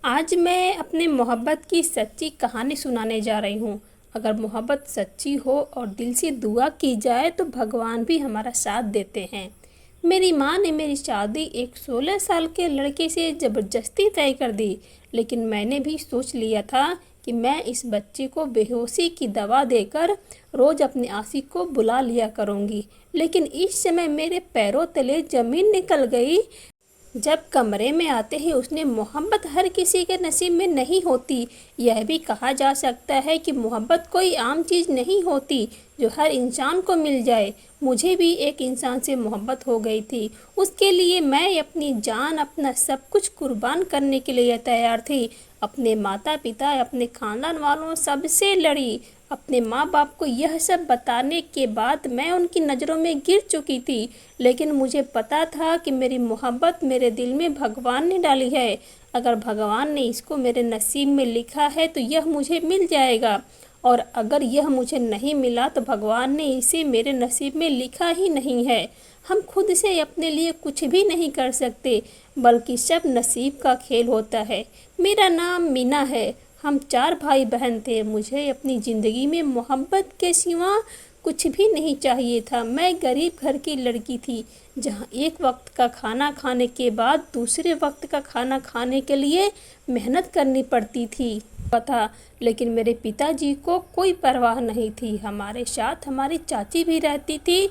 आज मैं अपने मोहब्बत की सच्ची कहानी सुनाने जा रही हूँ। अगर मोहब्बत सच्ची हो और दिल से दुआ की जाए तो भगवान भी हमारा साथ देते हैं। मेरी माँ ने मेरी शादी एक 16 साल के लड़के से ज़बरदस्ती तय कर दी, लेकिन मैंने भी सोच लिया था कि मैं इस बच्चे को बेहोशी की दवा देकर रोज़ अपने आशिक को बुला लिया करूँगी। लेकिन इस समय मेरे पैरों तले ज़मीन निकल गई। जब कमरे में आते ही उसने मोहब्बत हर किसी के नसीब में नहीं होती। यह भी कहा जा सकता है कि मोहब्बत कोई आम चीज़ नहीं होती जो हर इंसान को मिल जाए। मुझे भी एक इंसान से मोहब्बत हो गई थी। उसके लिए मैं अपनी जान, अपना सब कुछ कुर्बान करने के लिए तैयार थी। अपने माता पिता, अपने खानदान वालों सबसे लड़ी। अपने माँ बाप को यह सब बताने के बाद मैं उनकी नज़रों में गिर चुकी थी, लेकिन मुझे पता था कि मेरी मोहब्बत मेरे दिल में भगवान ने डाली है। अगर भगवान ने इसको मेरे नसीब में लिखा है तो यह मुझे मिल जाएगा, और अगर यह मुझे नहीं मिला तो भगवान ने इसे मेरे नसीब में लिखा ही नहीं है। हम खुद से अपने लिए कुछ भी नहीं कर सकते, बल्कि सब नसीब का खेल होता है। मेरा नाम मीना है। हम 4 भाई बहन थे। मुझे अपनी ज़िंदगी में मोहब्बत के सिवा कुछ भी नहीं चाहिए था। मैं गरीब घर की लड़की थी, जहाँ एक वक्त का खाना खाने के बाद दूसरे वक्त का खाना खाने के लिए मेहनत करनी पड़ती थी था। लेकिन मेरे पिताजी को कोई परवाह नहीं थी। हमारे साथ हमारी चाची भी रहती थी।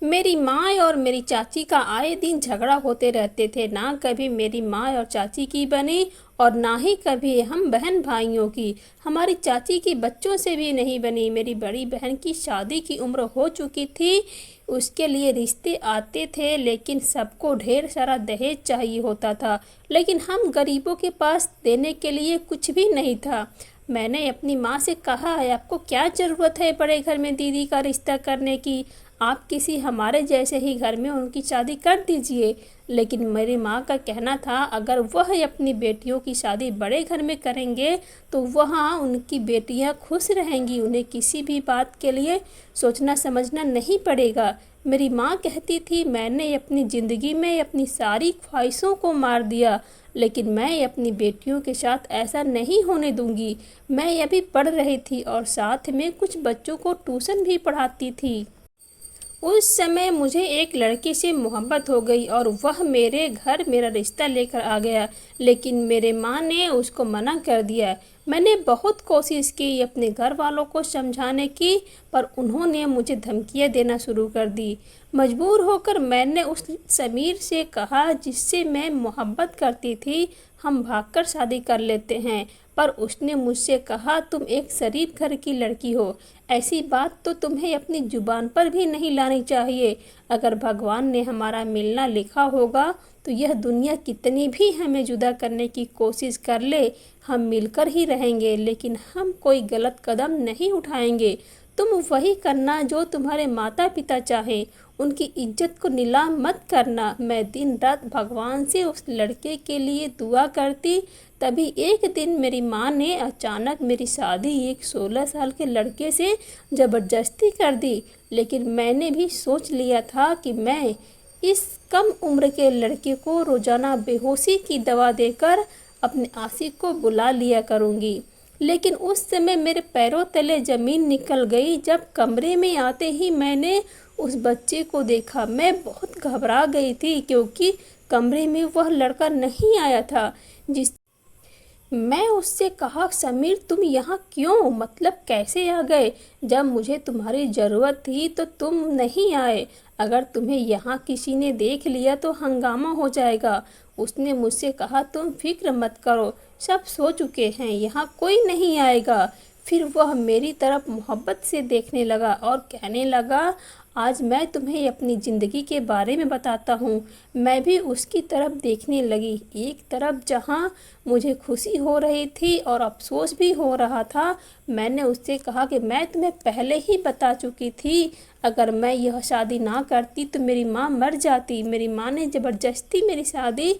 मेरी माँ और मेरी चाची का आए दिन झगड़ा होते रहते थे। ना कभी मेरी माँ और चाची की बनी और ना ही कभी हम बहन भाइयों की। हमारी चाची की बच्चों से भी नहीं बनी। मेरी बड़ी बहन की शादी की उम्र हो चुकी थी। उसके लिए रिश्ते आते थे, लेकिन सबको ढेर सारा दहेज चाहिए होता था। लेकिन हम गरीबों के पास देने के लिए कुछ भी नहीं था। मैंने अपनी माँ से कहा है, आपको क्या ज़रूरत है बड़े घर में दीदी का रिश्ता करने की? आप किसी हमारे जैसे ही घर में उनकी शादी कर दीजिए। लेकिन मेरी माँ का कहना था, अगर वह अपनी बेटियों की शादी बड़े घर में करेंगे तो वहाँ उनकी बेटियाँ खुश रहेंगी, उन्हें किसी भी बात के लिए सोचना समझना नहीं पड़ेगा। मेरी माँ कहती थी, मैंने अपनी ज़िंदगी में अपनी सारी ख्वाहिशों को मार दिया, लेकिन मैं अपनी बेटियों के साथ ऐसा नहीं होने दूंगी। मैं अभी पढ़ रही थी और साथ में कुछ बच्चों को ट्यूशन भी पढ़ाती थी। उस समय मुझे एक लड़के से मोहब्बत हो गई और वह मेरे घर मेरा रिश्ता लेकर आ गया, लेकिन मेरे माँ ने उसको मना कर दिया। मैंने बहुत कोशिश की अपने घर वालों को समझाने की, पर उन्होंने मुझे धमकियाँ देना शुरू कर दी। मजबूर होकर मैंने उस समीर से कहा, जिससे मैं मोहब्बत करती थी, हम भागकर शादी कर लेते हैं। पर उसने मुझसे कहा, तुम एक शरीफ घर की लड़की हो, ऐसी बात तो तुम्हें अपनी जुबान पर भी नहीं लानी चाहिए। अगर भगवान ने हमारा मिलना लिखा होगा तो यह दुनिया कितनी भी हमें जुदा करने की कोशिश कर ले, हम मिलकर ही रहेंगे, लेकिन हम कोई गलत कदम नहीं उठाएंगे। तुम वही करना जो तुम्हारे माता पिता चाहें, उनकी इज्जत को नीलाम मत करना। मैं दिन रात भगवान से उस लड़के के लिए दुआ करती। तभी एक दिन मेरी माँ ने अचानक मेरी शादी एक 16 साल के लड़के से ज़बरदस्ती कर दी। लेकिन मैंने भी सोच लिया था कि मैं इस कम उम्र के लड़के को रोज़ाना बेहोशी की दवा देकर अपने आशिक को बुला लिया करूँगी। लेकिन उस समय मेरे पैरों तले ज़मीन निकल गई। जब कमरे में आते ही मैंने उस बच्चे को देखा, मैं बहुत घबरा गई थी, क्योंकि कमरे में वह लड़का नहीं आया था। मैं उससे कहा, समीर तुम यहाँ क्यों, मतलब कैसे आ गए? जब मुझे तुम्हारी ज़रूरत थी तो तुम नहीं आए। अगर तुम्हें यहाँ किसी ने देख लिया तो हंगामा हो जाएगा। उसने मुझसे कहा, तुम फिक्र मत करो, सब सो चुके हैं, यहाँ कोई नहीं आएगा। फिर वह मेरी तरफ मोहब्बत से देखने लगा और कहने लगा, आज मैं तुम्हें अपनी ज़िंदगी के बारे में बताता हूँ। मैं भी उसकी तरफ देखने लगी। एक तरफ जहाँ मुझे खुशी हो रही थी और अफसोस भी हो रहा था। मैंने उससे कहा कि मैं तुम्हें पहले ही बता चुकी थी, अगर मैं यह शादी ना करती तो मेरी माँ मर जाती। मेरी माँ ने ज़बरदस्ती मेरी शादी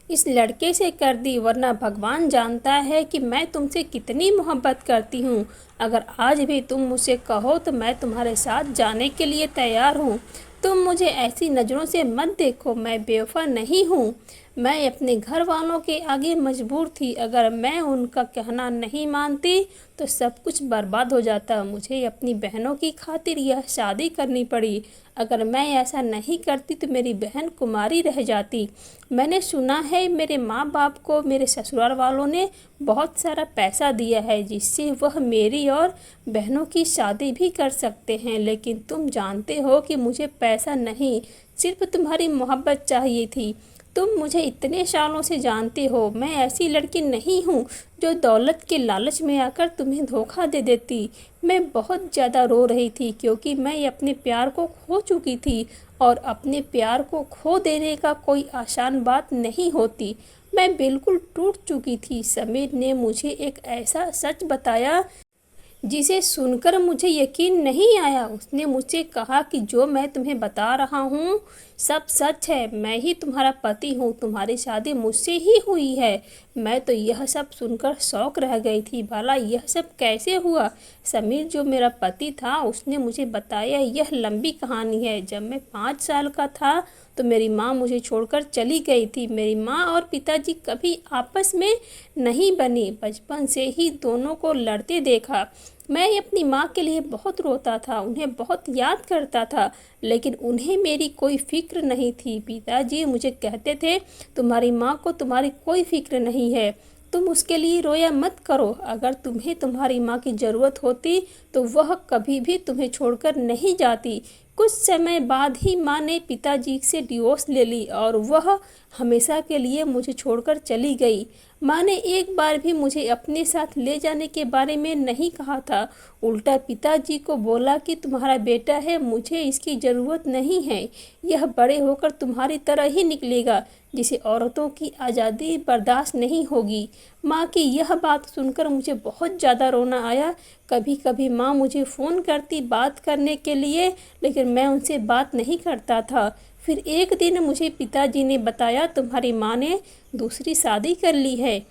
इस लड़के से कर दी, वरना भगवान जानता है कि मैं तुमसे कितनी मोहब्बत करती हूँ। अगर आज भी तुम मुझसे कहो तो मैं तुम्हारे साथ जाने के लिए तैयार हूँ। तुम मुझे ऐसी नज़रों से मत देखो, मैं बेवफा नहीं हूँ। मैं अपने घर वालों के आगे मजबूर थी। अगर मैं उनका कहना नहीं मानती तो सब कुछ बर्बाद हो जाता। मुझे अपनी बहनों की खातिर यह शादी करनी पड़ी। अगर मैं ऐसा नहीं करती तो मेरी बहन कुमारी रह जाती। मैंने सुना है मेरे माँ बाप को मेरे ससुराल वालों ने बहुत सारा पैसा दिया है जिससे वह मेरी और बहनों की शादी भी कर सकते हैं, लेकिन तुम जानते हो कि मुझे पैसा नहीं, सिर्फ तुम्हारी मोहब्बत चाहिए थी। तुम मुझे इतने सालों से जानते हो, मैं ऐसी लड़की नहीं हूँ जो दौलत के लालच में आकर तुम्हें धोखा दे देती। मैं बहुत ज़्यादा रो रही थी क्योंकि मैं अपने प्यार को खो चुकी थी और अपने प्यार को खो देने का कोई आसान बात नहीं होती। मैं बिल्कुल टूट चुकी थी। समीर ने मुझे एक ऐसा सच बताया जिसे सुनकर मुझे यकीन नहीं आया। उसने मुझसे कहा कि जो मैं तुम्हें बता रहा हूँ सब सच है। मैं ही तुम्हारा पति हूँ, तुम्हारी शादी मुझसे ही हुई है। मैं तो यह सब सुनकर शौक रह गई थी। भला यह सब कैसे हुआ? समीर जो मेरा पति था उसने मुझे बताया। यह लंबी कहानी है। जब मैं 5 साल का था तो मेरी माँ मुझे छोड़कर चली गई थी। मेरी माँ और पिताजी कभी आपस में नहीं बनी। बचपन से ही दोनों को लड़ते देखा। मैं अपनी माँ के लिए बहुत रोता था, उन्हें बहुत याद करता था, लेकिन उन्हें मेरी कोई फिक्र नहीं थी। पिताजी मुझे कहते थे तुम्हारी माँ को तुम्हारी कोई फिक्र नहीं है, तुम उसके लिए रोया मत करो। अगर तुम्हें तुम्हारी माँ की ज़रूरत होती तो वह कभी भी तुम्हें छोड़कर नहीं जाती। कुछ समय बाद ही माँ ने पिताजी से डिवोर्स ले ली और वह हमेशा के लिए मुझे छोड़कर चली गई। माँ ने एक बार भी मुझे अपने साथ ले जाने के बारे में नहीं कहा था। उल्टा पिताजी को बोला कि तुम्हारा बेटा है, मुझे इसकी ज़रूरत नहीं है। यह बड़े होकर तुम्हारी तरह ही निकलेगा जिसे औरतों की आज़ादी बर्दाश्त नहीं होगी। माँ की यह बात सुनकर मुझे बहुत ज़्यादा रोना आया। कभी कभी माँ मुझे फ़ोन करती बात करने के लिए, लेकिन मैं उनसे बात नहीं करता था। फिर एक दिन मुझे पिताजी ने बताया तुम्हारी माँ ने दूसरी शादी कर ली है।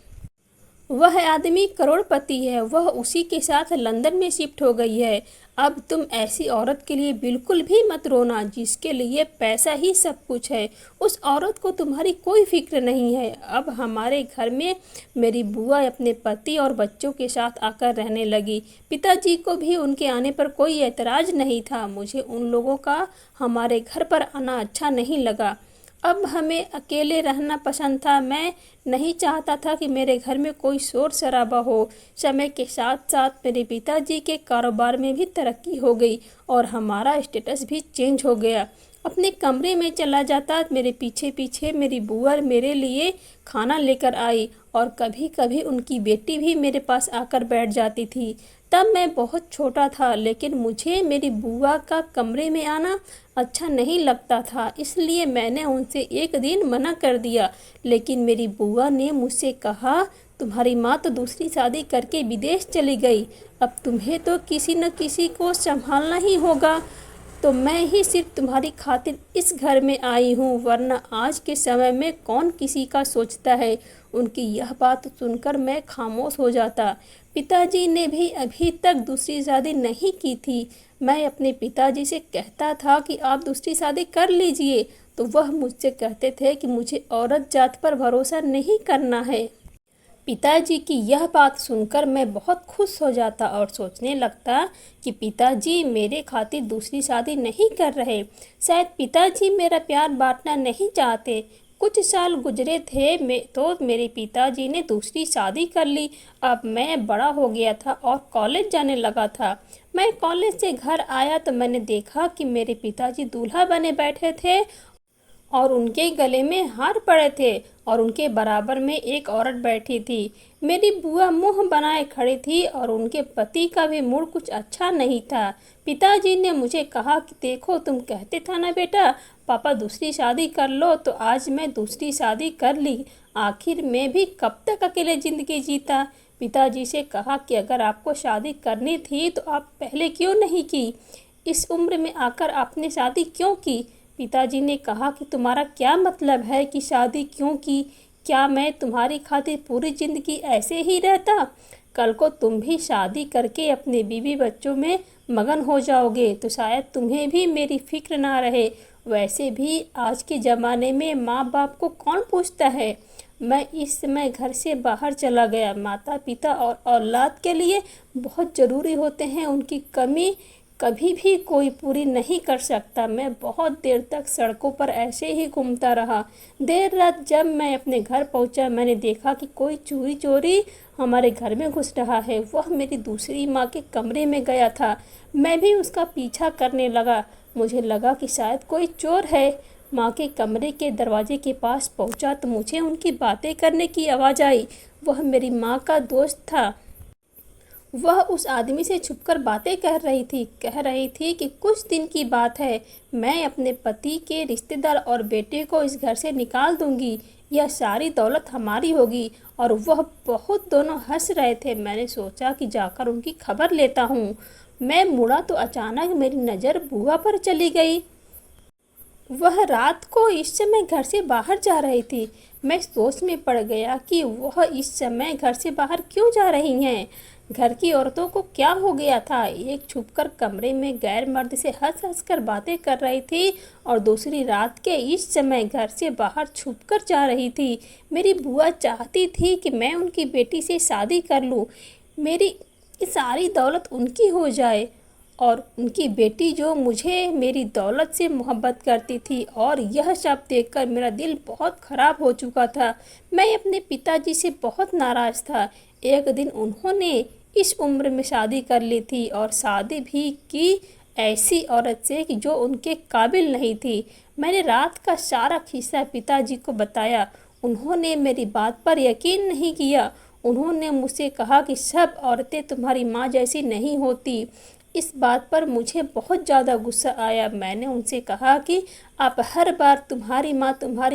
वह आदमी करोड़पति है, वह उसी के साथ लंदन में शिफ्ट हो गई है। अब तुम ऐसी औरत के लिए बिल्कुल भी मत रोना जिसके लिए पैसा ही सब कुछ है। उस औरत को तुम्हारी कोई फिक्र नहीं है। अब हमारे घर में मेरी बुआ अपने पति और बच्चों के साथ आकर रहने लगी। पिताजी को भी उनके आने पर कोई एतराज़ नहीं था। मुझे उन लोगों का हमारे घर पर आना अच्छा नहीं लगा। अब हमें अकेले रहना पसंद था। मैं नहीं चाहता था कि मेरे घर में कोई शोर शराबा हो। समय के साथ साथ मेरे पिताजी के कारोबार में भी तरक्की हो गई और हमारा स्टेटस भी चेंज हो गया। अपने कमरे में चला जाता, मेरे पीछे पीछे मेरी बुआ मेरे लिए खाना लेकर आई और कभी कभी उनकी बेटी भी मेरे पास आकर बैठ जाती थी। तब मैं बहुत छोटा था, लेकिन मुझे मेरी बुआ का कमरे में आना अच्छा नहीं लगता था, इसलिए मैंने उनसे एक दिन मना कर दिया। लेकिन मेरी बुआ ने मुझसे कहा तुम्हारी माँ तो दूसरी शादी करके विदेश चली गई, अब तुम्हें तो किसी न किसी को संभालना ही होगा। तो मैं ही सिर्फ तुम्हारी खातिर इस घर में आई हूँ, वरना आज के समय में कौन किसी का सोचता है। उनकी यह बात सुनकर मैं खामोश हो जाता। पिताजी ने भी अभी तक दूसरी शादी नहीं की थी। मैं अपने पिताजी से कहता था कि आप दूसरी शादी कर लीजिए, तो वह मुझसे कहते थे कि मुझे औरत जात पर भरोसा नहीं करना है। पिताजी की यह बात सुनकर मैं बहुत खुश हो जाता और सोचने लगता कि पिताजी मेरे खातिर दूसरी शादी नहीं कर रहे। शायद पिताजी मेरा प्यार बांटना नहीं चाहते। कुछ साल गुजरे थे तो मेरे पिताजी ने दूसरी शादी कर ली। अब मैं बड़ा हो गया था और कॉलेज जाने लगा था। मैं कॉलेज से घर आया तो मैंने देखा कि मेरे पिताजी दूल्हा बने बैठे थे और उनके गले में हार पड़े थे और उनके बराबर में एक औरत बैठी थी। मेरी बुआ मुंह बनाए खड़ी थी और उनके पति का भी मूड कुछ अच्छा नहीं था। पिताजी ने मुझे कहा कि देखो तुम कहते था ना बेटा पापा दूसरी शादी कर लो, तो आज मैं दूसरी शादी कर ली। आखिर मैं भी कब तक अकेले ज़िंदगी जीता। पिताजी से कहा कि अगर आपको शादी करनी थी तो आप पहले क्यों नहीं की, इस उम्र में आकर आपने शादी क्यों की। पिताजी ने कहा कि तुम्हारा क्या मतलब है कि शादी क्यों की? क्या मैं तुम्हारी खातिर पूरी ज़िंदगी ऐसे ही रहता? कल को तुम भी शादी करके अपने बीवी बच्चों में मगन हो जाओगे तो शायद तुम्हें भी मेरी फिक्र ना रहे। वैसे भी आज के ज़माने में माँ बाप को कौन पूछता है। मैं इस समय घर से बाहर चला गया। माता पिता और औलाद के लिए बहुत ज़रूरी होते हैं, उनकी कमी कभी भी कोई पूरी नहीं कर सकता। मैं बहुत देर तक सड़कों पर ऐसे ही घूमता रहा। देर रात जब मैं अपने घर पहुंचा, मैंने देखा कि कोई चोरी चोरी हमारे घर में घुस रहा है। वह मेरी दूसरी माँ के कमरे में गया था। मैं भी उसका पीछा करने लगा। मुझे लगा कि शायद कोई चोर है। माँ के कमरे के दरवाजे के पास पहुंचा तो मुझे उनकी बातें करने की आवाज़ आई। वह मेरी माँ का दोस्त था। वह उस आदमी से छुपकर बातें कह रही थी कि कुछ दिन की बात है, मैं अपने पति के रिश्तेदार और बेटे को इस घर से निकाल दूंगी। यह सारी दौलत हमारी होगी। और वह बहुत दोनों हंस रहे थे। मैंने सोचा कि जाकर उनकी खबर लेता हूँ। मैं मुड़ा तो अचानक मेरी नज़र बुआ पर चली गई। वह रात को इस समय घर से बाहर जा रही थी। मैं सोच में पड़ गया कि वह इस समय घर से बाहर क्यों जा रही हैं। घर की औरतों को क्या हो गया था। एक छुपकर कमरे में गैर मर्द से हंस हंस कर बातें कर रही थी और दूसरी रात के इस समय घर से बाहर छुपकर जा रही थी। मेरी बुआ चाहती थी कि मैं उनकी बेटी से शादी कर लूँ, मेरी सारी दौलत उनकी हो जाए। और उनकी बेटी जो मुझे मेरी दौलत से मोहब्बत करती थी। और यह सब देखकर मेरा दिल बहुत ख़राब हो चुका था। मैं अपने पिताजी से बहुत नाराज़ था। एक दिन उन्होंने इस उम्र में शादी कर ली थी और शादी भी की ऐसी औरत से कि जो उनके काबिल नहीं थी। मैंने रात का सारा किस्सा पिताजी को बताया। उन्होंने मेरी बात पर यकीन नहीं किया। उन्होंने मुझसे कहा कि सब औरतें तुम्हारी माँ जैसी नहीं होती। इस बात पर मुझे बहुत ज़्यादा गुस्सा आया। मैंने उनसे कहा कि आप हर बार तुम्हारी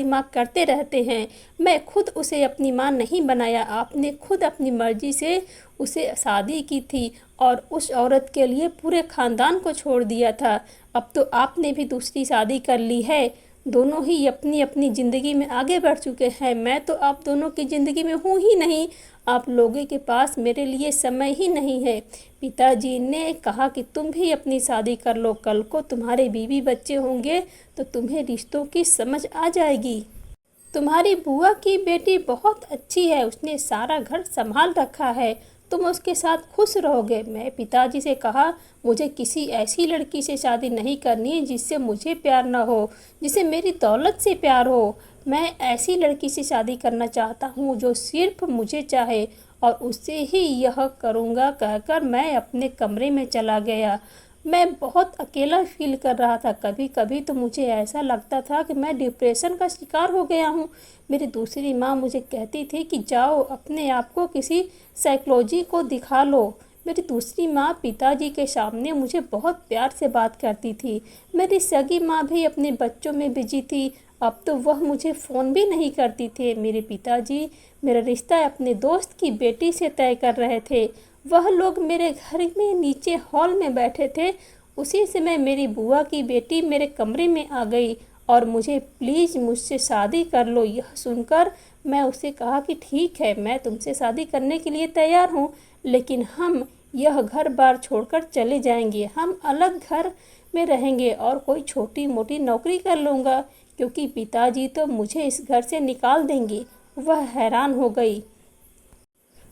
माँ करते रहते हैं। मैं खुद उसे अपनी माँ नहीं बनाया। आपने खुद अपनी मर्जी से उसे शादी की थी और उस औरत के लिए पूरे ख़ानदान को छोड़ दिया था। अब तो आपने भी दूसरी शादी कर ली है। दोनों ही अपनी अपनी ज़िंदगी में आगे बढ़ चुके हैं। मैं तो आप दोनों की ज़िंदगी में हूँ ही नहीं। आप लोगों के पास मेरे लिए समय ही नहीं है। पिताजी ने कहा कि तुम भी अपनी शादी कर लो। कल को तुम्हारे बीवी बच्चे होंगे तो तुम्हें रिश्तों की समझ आ जाएगी। तुम्हारी बुआ की बेटी बहुत अच्छी है, उसने सारा घर संभाल रखा है। तुम उसके साथ खुश रहोगे। मैं पिताजी से कहा, मुझे किसी ऐसी लड़की से शादी नहीं करनी जिससे मुझे प्यार न हो, जिसे मेरी दौलत से प्यार हो। मैं ऐसी लड़की से शादी करना चाहता हूँ जो सिर्फ मुझे चाहे और उससे ही यह करूँगा कहकर मैं अपने कमरे में चला गया। मैं बहुत अकेला फील कर रहा था। कभी कभी तो मुझे ऐसा लगता था कि मैं डिप्रेशन का शिकार हो गया हूँ। मेरी दूसरी माँ मुझे कहती थी कि जाओ अपने आप को किसी साइकोलॉजी को दिखा लो। मेरी दूसरी माँ पिताजी के सामने मुझे बहुत प्यार से बात करती थी। मेरी सगी माँ भी अपने बच्चों में बिजी थी। अब तो वह मुझे फ़ोन भी नहीं करती थे। मेरे पिताजी मेरा रिश्ता अपने दोस्त की बेटी से तय कर रहे थे। वह लोग मेरे घर में नीचे हॉल में बैठे थे। उसी समय मेरी बुआ की बेटी मेरे कमरे में आ गई और मुझे प्लीज़ मुझसे शादी कर लो। यह सुनकर मैं उससे कहा कि ठीक है, मैं तुमसे शादी करने के लिए तैयार हूँ, लेकिन हम यह घर बार छोड़कर चले जाएंगे। हम अलग घर में रहेंगे और कोई छोटी मोटी नौकरी कर लूँगा, क्योंकि पिताजी तो मुझे इस घर से निकाल देंगे। वह हैरान हो गई।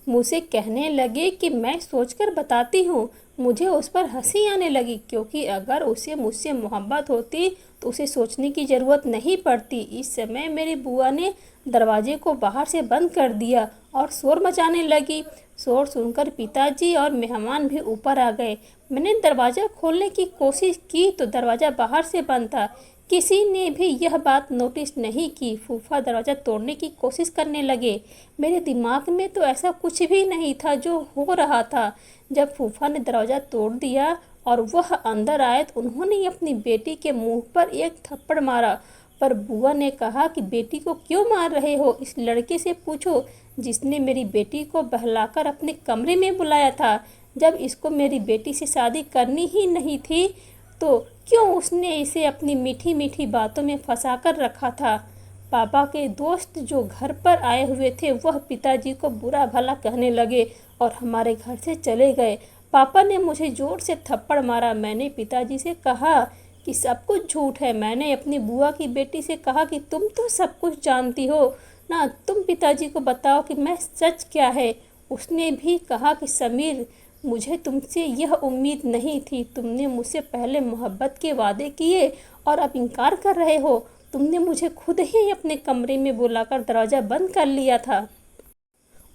मुझसे कहने लगे कि मैं सोचकर बताती हूँ। मुझे उस पर हंसी आने लगी, क्योंकि अगर उसे मुझसे मोहब्बत होती तो उसे सोचने की ज़रूरत नहीं पड़ती। इस समय मेरी बुआ ने दरवाजे को बाहर से बंद कर दिया और शोर मचाने लगी। शोर सुनकर पिताजी और मेहमान भी ऊपर आ गए। मैंने दरवाज़ा खोलने की कोशिश की तो दरवाज़ा बाहर से बंद था। किसी ने भी यह बात नोटिस नहीं की। फूफा दरवाज़ा तोड़ने की कोशिश करने लगे। मेरे दिमाग में तो ऐसा कुछ भी नहीं था जो हो रहा था। जब फूफा ने दरवाज़ा तोड़ दिया और वह अंदर आए तो उन्होंने अपनी बेटी के मुंह पर एक थप्पड़ मारा। पर बुआ ने कहा कि बेटी को क्यों मार रहे हो, इस लड़के से पूछो जिसने मेरी बेटी को बहलाकर अपने कमरे में बुलाया था। जब इसको मेरी बेटी से शादी करनी ही नहीं थी तो क्यों उसने इसे अपनी मीठी मीठी बातों में फंसा कर रखा था। पापा के दोस्त जो घर पर आए हुए थे वह पिताजी को बुरा भला कहने लगे और हमारे घर से चले गए। पापा ने मुझे जोर से थप्पड़ मारा। मैंने पिताजी से कहा कि सब कुछ झूठ है। मैंने अपनी बुआ की बेटी से कहा कि तुम तो सब कुछ जानती हो ना, तुम पिताजी को बताओ कि मैं सच क्या है। उसने भी कहा कि समीर, मुझे तुमसे यह उम्मीद नहीं थी। तुमने मुझसे पहले मोहब्बत के वादे किए और अब इनकार कर रहे हो। तुमने मुझे खुद ही अपने कमरे में बुलाकर दरवाज़ा बंद कर लिया था।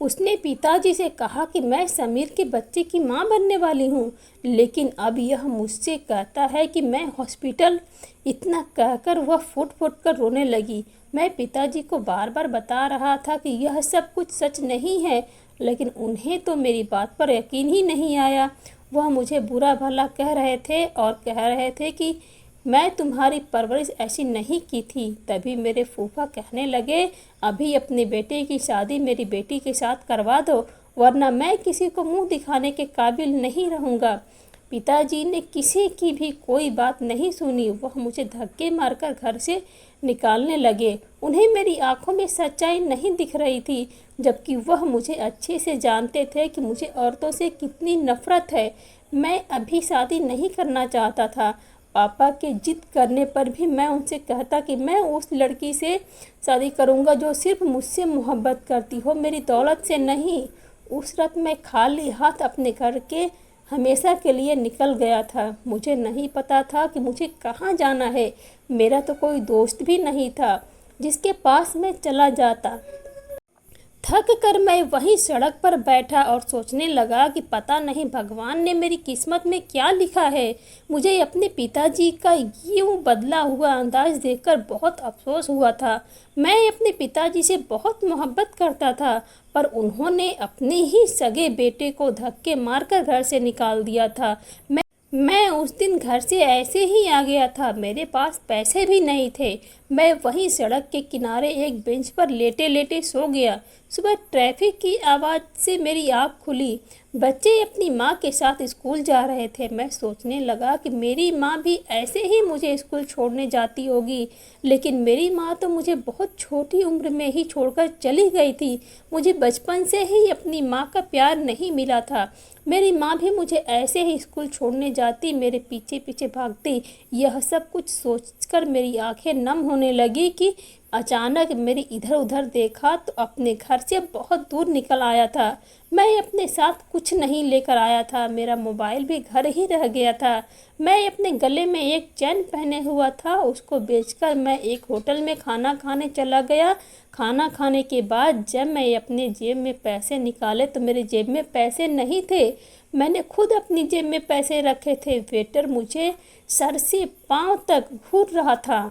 उसने पिताजी से कहा कि मैं समीर के बच्चे की मां बनने वाली हूं, लेकिन अब यह मुझसे कहता है कि मैं हॉस्पिटल। इतना कहकर वह फुट फुट कर रोने लगी। मैं पिताजी को बार बार बता रहा था कि यह सब कुछ सच नहीं है, लेकिन उन्हें तो मेरी बात पर यकीन ही नहीं आया। वह मुझे बुरा भला कह रहे थे और कह रहे थे कि मैं तुम्हारी परवरिश ऐसी नहीं की थी। तभी मेरे फूफा कहने लगे, अभी अपने बेटे की शादी मेरी बेटी के साथ करवा दो, वरना मैं किसी को मुंह दिखाने के काबिल नहीं रहूँगा। पिताजी ने किसी की भी कोई बात नहीं सुनी। वह मुझे धक्के मारकर घर से निकालने लगे। उन्हें मेरी आंखों में सच्चाई नहीं दिख रही थी, जबकि वह मुझे अच्छे से जानते थे कि मुझे औरतों से कितनी नफरत है। मैं अभी शादी नहीं करना चाहता था। पापा के जिद करने पर भी मैं उनसे कहता कि मैं उस लड़की से शादी करूंगा जो सिर्फ मुझसे मोहब्बत करती हो, मेरी दौलत से नहीं। उस रात मैं खाली हाथ अपने घर के हमेशा के लिए निकल गया था। मुझे नहीं पता था कि मुझे कहाँ जाना है। मेरा तो कोई दोस्त भी नहीं था जिसके पास मैं चला जाता। थक कर मैं वहीं सड़क पर बैठा और सोचने लगा कि पता नहीं भगवान ने मेरी किस्मत में क्या लिखा है। मुझे अपने पिताजी का यूं बदला हुआ अंदाज देखकर बहुत अफसोस हुआ था। मैं अपने पिताजी से बहुत मोहब्बत करता था, पर उन्होंने अपने ही सगे बेटे को धक्के मारकर घर से निकाल दिया था। मैं उस दिन घर से ऐसे ही आ गया था। मेरे पास पैसे भी नहीं थे। मैं वहीं सड़क के किनारे एक बेंच पर लेटे लेटे सो गया। सुबह ट्रैफिक की आवाज़ से मेरी आँख खुली। बच्चे अपनी माँ के साथ स्कूल जा रहे थे। मैं सोचने लगा कि मेरी माँ भी ऐसे ही मुझे स्कूल छोड़ने जाती होगी, लेकिन मेरी माँ तो मुझे बहुत छोटी उम्र में ही छोड़कर चली गई थी। मुझे बचपन से ही अपनी माँ का प्यार नहीं मिला था। मेरी माँ भी मुझे ऐसे ही स्कूल छोड़ने जाती, मेरे पीछे पीछे भागती। यह सब कुछ सोचकर मेरी आंखें नम होने लगी कि अचानक मेरी इधर उधर देखा तो अपने घर से बहुत दूर निकल आया था। मैं अपने साथ कुछ नहीं लेकर आया था। मेरा मोबाइल भी घर ही रह गया था। मैं अपने गले में एक चैन पहने हुआ था, उसको बेचकर मैं एक होटल में खाना खाने चला गया। खाना खाने के बाद जब मैं अपने जेब में पैसे निकाले तो मेरे जेब में पैसे नहीं थे। मैंने खुद अपनी जेब में पैसे रखे थे। वेटर मुझे सर से पांव तक घूर रहा था।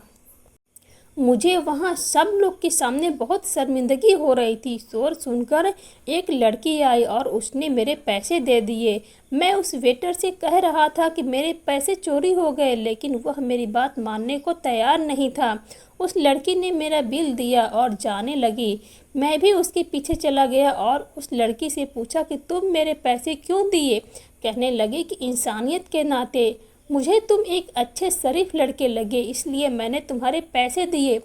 मुझे वहाँ सब लोग के सामने बहुत शर्मिंदगी हो रही थी। शोर सुनकर एक लड़की आई और उसने मेरे पैसे दे दिए। मैं उस वेटर से कह रहा था कि मेरे पैसे चोरी हो गए, लेकिन वह मेरी बात मानने को तैयार नहीं था। उस लड़की ने मेरा बिल दिया और जाने लगी। मैं भी उसके पीछे चला गया और उस लड़की से पूछा कि तुम मेरे पैसे क्यों दिए। कहने लगी कि इंसानियत के नाते मुझे तुम एक अच्छे शरीफ लड़के लगे, इसलिए मैंने तुम्हारे पैसे दिए।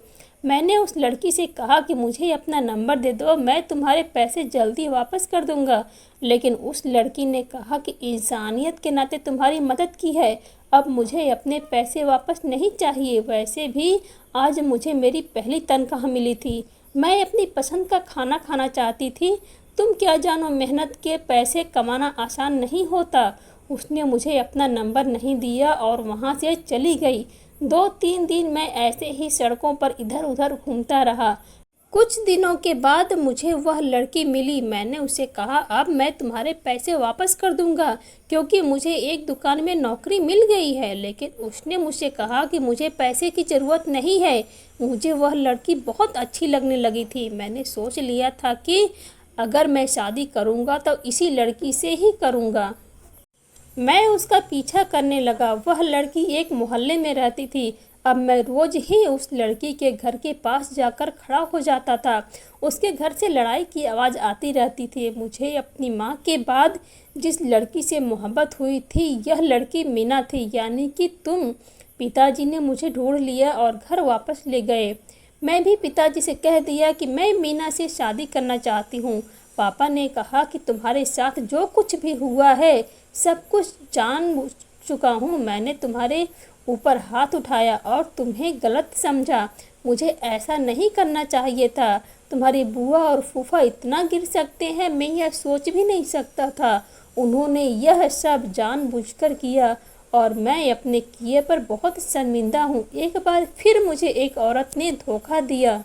मैंने उस लड़की से कहा कि मुझे अपना नंबर दे दो, मैं तुम्हारे पैसे जल्दी वापस कर दूंगा। लेकिन उस लड़की ने कहा कि इंसानियत के नाते तुम्हारी मदद की है, अब मुझे अपने पैसे वापस नहीं चाहिए। वैसे भी आज मुझे मेरी पहली तनख्वाह मिली थी। मैं अपनी पसंद का खाना खाना चाहती थी। तुम क्या जानो, मेहनत के पैसे कमाना आसान नहीं होता। उसने मुझे अपना नंबर नहीं दिया और वहाँ से चली गई। 2-3 दिन मैं ऐसे ही सड़कों पर इधर उधर घूमता रहा। कुछ दिनों के बाद मुझे वह लड़की मिली। मैंने उसे कहा, अब मैं तुम्हारे पैसे वापस कर दूंगा क्योंकि मुझे एक दुकान में नौकरी मिल गई है। लेकिन उसने मुझसे कहा कि मुझे पैसे की ज़रूरत नहीं है। मुझे वह लड़की बहुत अच्छी लगने लगी थी। मैंने सोच लिया था कि अगर मैं शादी करूंगा तो इसी लड़की से ही करूंगा। मैं उसका पीछा करने लगा। वह लड़की एक मोहल्ले में रहती थी। अब मैं रोज ही उस लड़की के घर के पास जाकर खड़ा हो जाता था। उसके घर से लड़ाई की आवाज़ आती रहती थी। मुझे अपनी माँ के बाद जिस लड़की से मोहब्बत हुई थी, यह लड़की मीना थी, यानी कि तुम। पिताजी ने मुझे ढूंढ लिया और घर वापस ले गए। मैं भी पिताजी से कह दिया कि मैं मीना से शादी करना चाहती हूँ। पापा ने कहा कि तुम्हारे साथ जो कुछ भी हुआ है सब कुछ जान चुका हूँ। मैंने तुम्हारे ऊपर हाथ उठाया और तुम्हें गलत समझा। मुझे ऐसा नहीं करना चाहिए था। तुम्हारी बुआ और फूफा इतना गिर सकते हैं, मैं यह सोच भी नहीं सकता था। उन्होंने यह सब जानबूझकर किया और मैं अपने किए पर बहुत शर्मिंदा हूँ। एक बार फिर मुझे एक औरत ने धोखा दिया।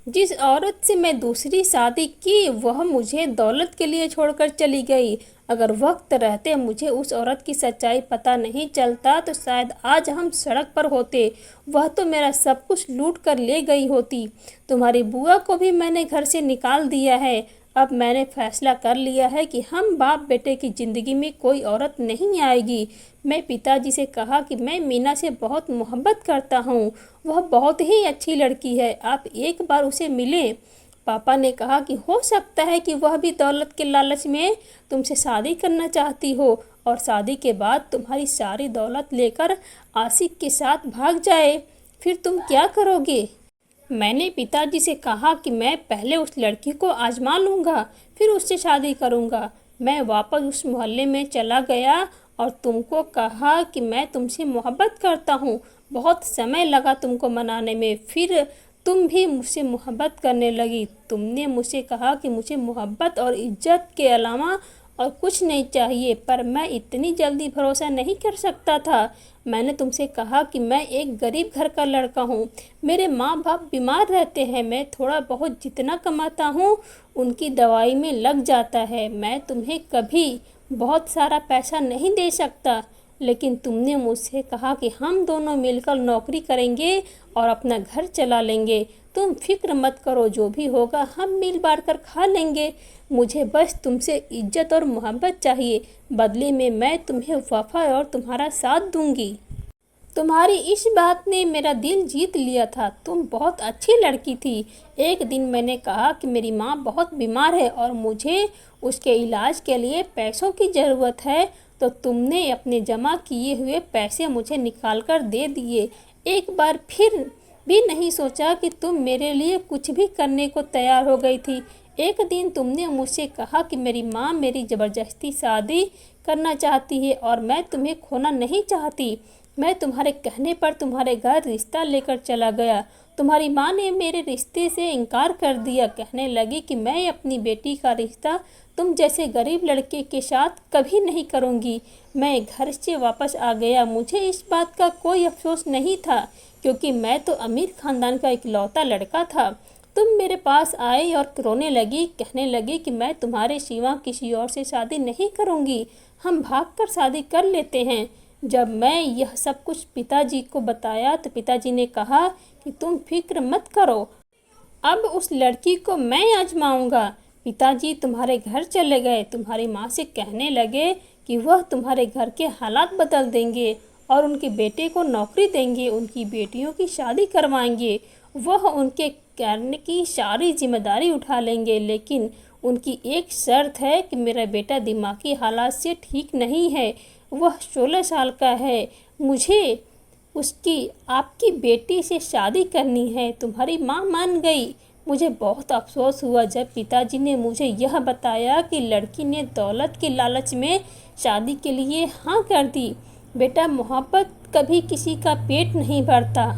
जिस औरत से मैं दूसरी शादी की वह मुझे दौलत के लिए छोड़कर चली गई। अगर वक्त रहते मुझे उस औरत की सच्चाई पता नहीं चलता तो शायद आज हम सड़क पर होते। वह तो मेरा सब कुछ लूट कर ले गई होती। तुम्हारी बुआ को भी मैंने घर से निकाल दिया है। अब मैंने फैसला कर लिया है कि हम बाप बेटे की ज़िंदगी में कोई औरत नहीं आएगी। मैं पिताजी से कहा कि मैं मीना से बहुत मोहब्बत करता हूँ। वह बहुत ही अच्छी लड़की है, आप एक बार उसे मिलें। पापा ने कहा कि हो सकता है कि वह भी दौलत के लालच में तुमसे शादी करना चाहती हो और शादी के बाद तुम्हारी सारी दौलत लेकर आशिक के साथ भाग जाए। फिर तुम क्या करोगे? मैंने पिताजी से कहा कि मैं पहले उस लड़की को आजमा लूँगा, फिर उससे शादी करूँगा। मैं वापस उस मोहल्ले में चला गया और तुमको कहा कि मैं तुमसे मोहब्बत करता हूँ। बहुत समय लगा तुमको मनाने में, फिर तुम भी मुझसे मोहब्बत करने लगी। तुमने मुझसे कहा कि मुझे मोहब्बत और इज्जत के अलावा और कुछ नहीं चाहिए, पर मैं इतनी जल्दी भरोसा नहीं कर सकता था। मैंने तुमसे कहा कि मैं एक गरीब घर का लड़का हूँ, मेरे माँ बाप बीमार रहते हैं, मैं थोड़ा बहुत जितना कमाता हूँ उनकी दवाई में लग जाता है। मैं तुम्हें कभी बहुत सारा पैसा नहीं दे सकता, लेकिन तुमने मुझसे कहा कि हम दोनों मिलकर नौकरी करेंगे और अपना घर चला लेंगे। तुम फिक्र मत करो, जो भी होगा हम मिल बांट कर खा लेंगे। मुझे बस तुमसे इज्जत और मोहब्बत चाहिए, बदले में मैं तुम्हें वफा और तुम्हारा साथ दूंगी। तुम्हारी इस बात ने मेरा दिल जीत लिया था। तुम बहुत अच्छी लड़की थी। एक दिन मैंने कहा कि मेरी माँ बहुत बीमार है और मुझे उसके इलाज के लिए पैसों की ज़रूरत है, तो तुमने अपने जमा किए हुए पैसे मुझे निकाल कर दे दिए। एक बार फिर भी नहीं सोचा कि तुम मेरे लिए कुछ भी करने को तैयार हो गई थी। एक दिन तुमने मुझसे कहा कि मेरी माँ मेरी ज़बरदस्ती शादी करना चाहती है और मैं तुम्हें खोना नहीं चाहती। मैं तुम्हारे कहने पर तुम्हारे घर रिश्ता लेकर चला गया। तुम्हारी माँ ने मेरे रिश्ते से इनकार कर दिया, कहने लगी कि मैं अपनी बेटी का रिश्ता तुम जैसे गरीब लड़के के साथ कभी नहीं करूँगी। मैं घर से वापस आ गया। मुझे इस बात का कोई अफसोस नहीं था, क्योंकि मैं तो अमीर खानदान का इकलौता लड़का था। तुम मेरे पास आई और रोने लगी, कहने लगी कि मैं तुम्हारे सिवा किसी और से शादी नहीं करूँगी, हम भागकर शादी कर लेते हैं। जब मैं यह सब कुछ पिताजी को बताया तो पिताजी ने कहा कि तुम फिक्र मत करो, अब उस लड़की को मैं आजमाऊंगा। पिताजी तुम्हारे घर चले गए। तुम्हारी माँ से कहने लगे कि वह तुम्हारे घर के हालात बदल देंगे और उनके बेटे को नौकरी देंगे, उनकी बेटियों की शादी करवाएंगे, वह उनके करने की सारी जिम्मेदारी उठा लेंगे। लेकिन उनकी एक शर्त है कि मेरा बेटा दिमागी हालात से ठीक नहीं है, वह 16 साल का है, मुझे उसकी आपकी बेटी से शादी करनी है। तुम्हारी माँ मान गई। मुझे बहुत अफसोस हुआ जब पिताजी ने मुझे यह बताया कि लड़की ने दौलत के लालच में शादी के लिए हाँ कर दी। बेटा, मोहब्बत कभी किसी का पेट नहीं भरता।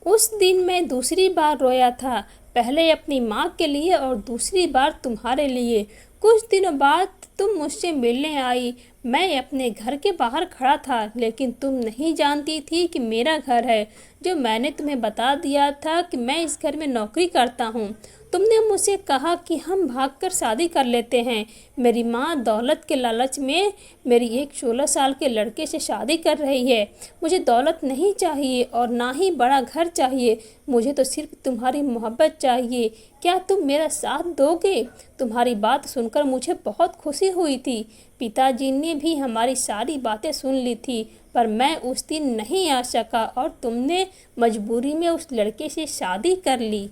उस दिन मैं दूसरी बार रोया था, पहले अपनी माँ के लिए और दूसरी बार तुम्हारे लिए। कुछ दिनों बाद तुम मुझसे मिलने आई। मैं अपने घर के बाहर खड़ा था, लेकिन तुम नहीं जानती थी कि मेरा घर है। जो मैंने तुम्हें बता दिया था कि मैं इस घर में नौकरी करता हूँ। तुमने मुझसे कहा कि हम भागकर शादी कर लेते हैं। मेरी माँ दौलत के लालच में मेरी एक 16 साल के लड़के से शादी कर रही है। मुझे दौलत नहीं चाहिए और ना ही बड़ा घर चाहिए, मुझे तो सिर्फ तुम्हारी मोहब्बत चाहिए। क्या तुम मेरा साथ दोगे? तुम्हारी बात सुनकर मुझे बहुत खुशी हुई थी। पिताजी ने भी हमारी सारी बातें सुन ली थी, पर मैं उस दिन नहीं आ सका और तुमने मजबूरी में उस लड़के से शादी कर ली।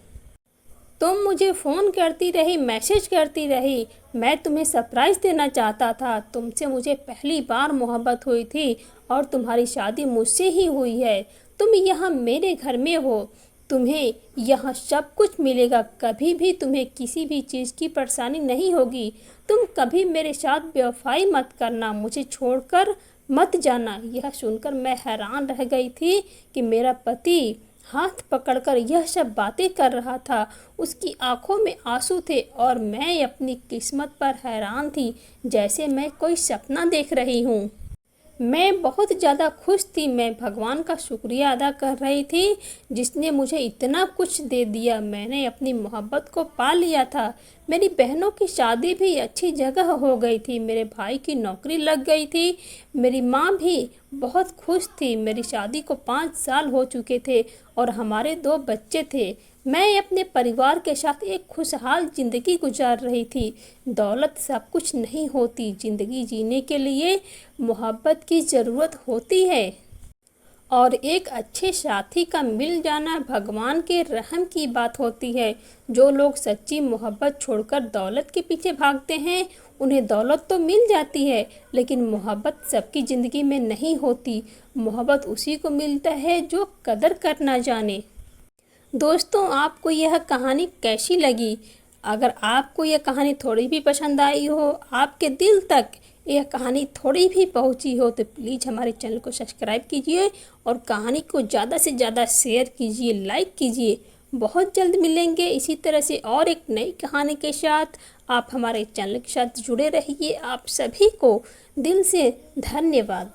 तुम मुझे फ़ोन करती रही, मैसेज करती रही। मैं तुम्हें सरप्राइज़ देना चाहता था। तुमसे मुझे पहली बार मोहब्बत हुई थी और तुम्हारी शादी मुझसे ही हुई है। तुम यहाँ मेरे घर में हो, तुम्हें यहाँ सब कुछ मिलेगा, कभी भी तुम्हें किसी भी चीज़ की परेशानी नहीं होगी। तुम कभी मेरे साथ बेवफाई मत करना, मुझे छोड़कर मत जाना। यह सुनकर मैं हैरान रह गई थी कि मेरा पति हाथ पकड़कर यह सब बातें कर रहा था। उसकी आंखों में आंसू थे और मैं अपनी किस्मत पर हैरान थी, जैसे मैं कोई सपना देख रही हूँ। मैं बहुत ज़्यादा खुश थी। मैं भगवान का शुक्रिया अदा कर रही थी जिसने मुझे इतना कुछ दे दिया। मैंने अपनी मोहब्बत को पा लिया था। मेरी बहनों की शादी भी अच्छी जगह हो गई थी। मेरे भाई की नौकरी लग गई थी। मेरी माँ भी बहुत खुश थी। मेरी शादी को 5 साल हो चुके थे और हमारे 2 बच्चे थे। मैं अपने परिवार के साथ एक खुशहाल ज़िंदगी गुजार रही थी। दौलत सब कुछ नहीं होती। ज़िंदगी जीने के लिए मोहब्बत की ज़रूरत होती है और एक अच्छे साथी का मिल जाना भगवान के रहम की बात होती है। जो लोग सच्ची मोहब्बत छोड़कर दौलत के पीछे भागते हैं, उन्हें दौलत तो मिल जाती है, लेकिन मोहब्बत सबकी ज़िंदगी में नहीं होती। मोहब्बत उसी को मिलता है जो कदर करना जाने। दोस्तों, आपको यह कहानी कैसी लगी? अगर आपको यह कहानी थोड़ी भी पसंद आई हो, आपके दिल तक यह कहानी थोड़ी भी पहुंची हो, तो प्लीज़ हमारे चैनल को सब्सक्राइब कीजिए और कहानी को ज़्यादा से ज़्यादा शेयर कीजिए, लाइक कीजिए। बहुत जल्द मिलेंगे इसी तरह से और एक नई कहानी के साथ। आप हमारे चैनल के साथ जुड़े रहिए। आप सभी को दिल से धन्यवाद।